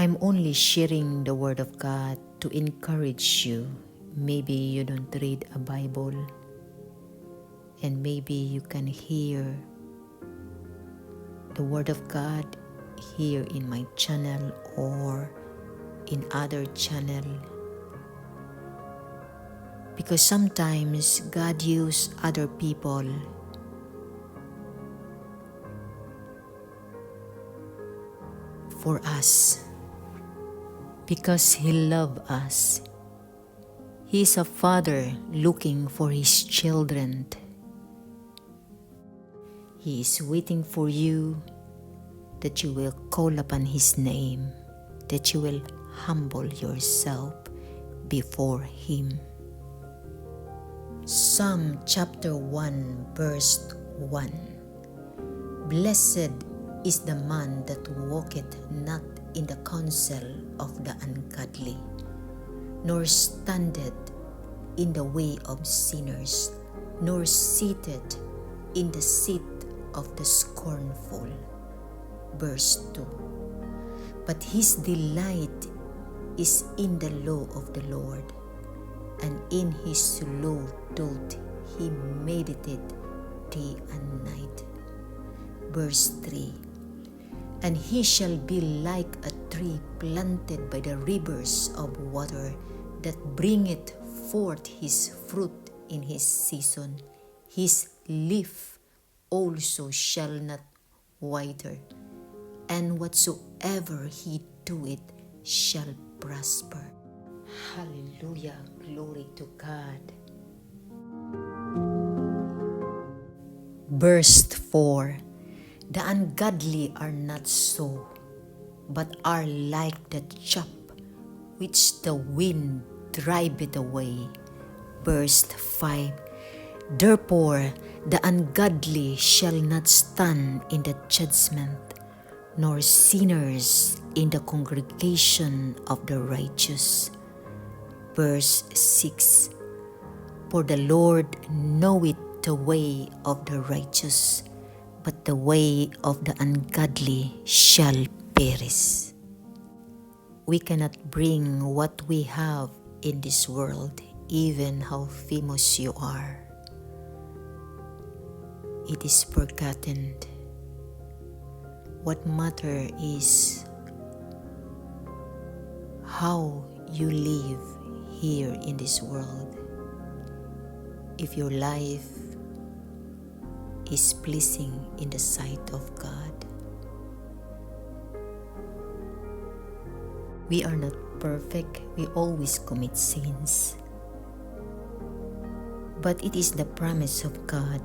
I'm only sharing the Word of God to encourage you. Maybe you don't read a Bible, and maybe you can hear the Word of God here in my channel or in other channel. Because sometimes God uses other people for us because He loves us. He is a father looking for His children. He is waiting for you that you will call upon His name, that you will humble yourself before Him. Psalm chapter 1 verse 1. Blessed is the man that walketh not in the counsel of the ungodly, nor standeth in the way of sinners, nor seated in the seat of the scornful. Verse 2. But his delight is in the law of the Lord, and in his law doth he meditate day and night. Verse 3. And he shall be like a tree planted by the rivers of water, that bringeth forth his fruit in his season. His leaf also shall not wither, and whatsoever he doeth shall prosper. Hallelujah, glory to God. Verse 4. The ungodly are not so, but are like the chaff which the wind driveth away. Verse 5. Therefore the ungodly shall not stand in the judgment, nor sinners in the congregation of the righteous. Verse 6. For the Lord knoweth the way of the righteous, but the way of the ungodly shall perish. We cannot bring what we have in this world, even how famous you are. It is forgotten. What matters is how you live here in this world. If your life is pleasing in the sight of God. We are not perfect. We always commit sins. But it is the promise of God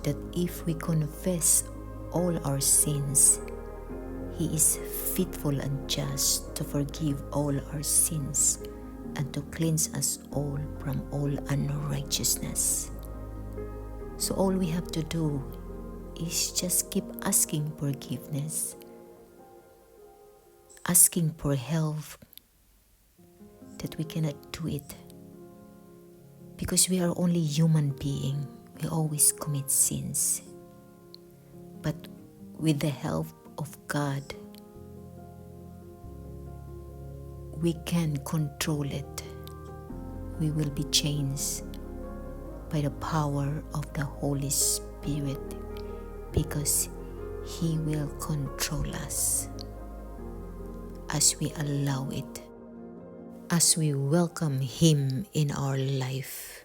that if we confess all our sins, He is faithful and just to forgive all our sins and to cleanse us all from all unrighteousness. So all we have to do is just keep asking forgiveness, asking for help, that we cannot do it. Because we are only human beings, we always commit sins. But with the help of God, we can control it. We will be changed by the power of the Holy Spirit, because He will control us as we allow it, as we welcome Him in our life.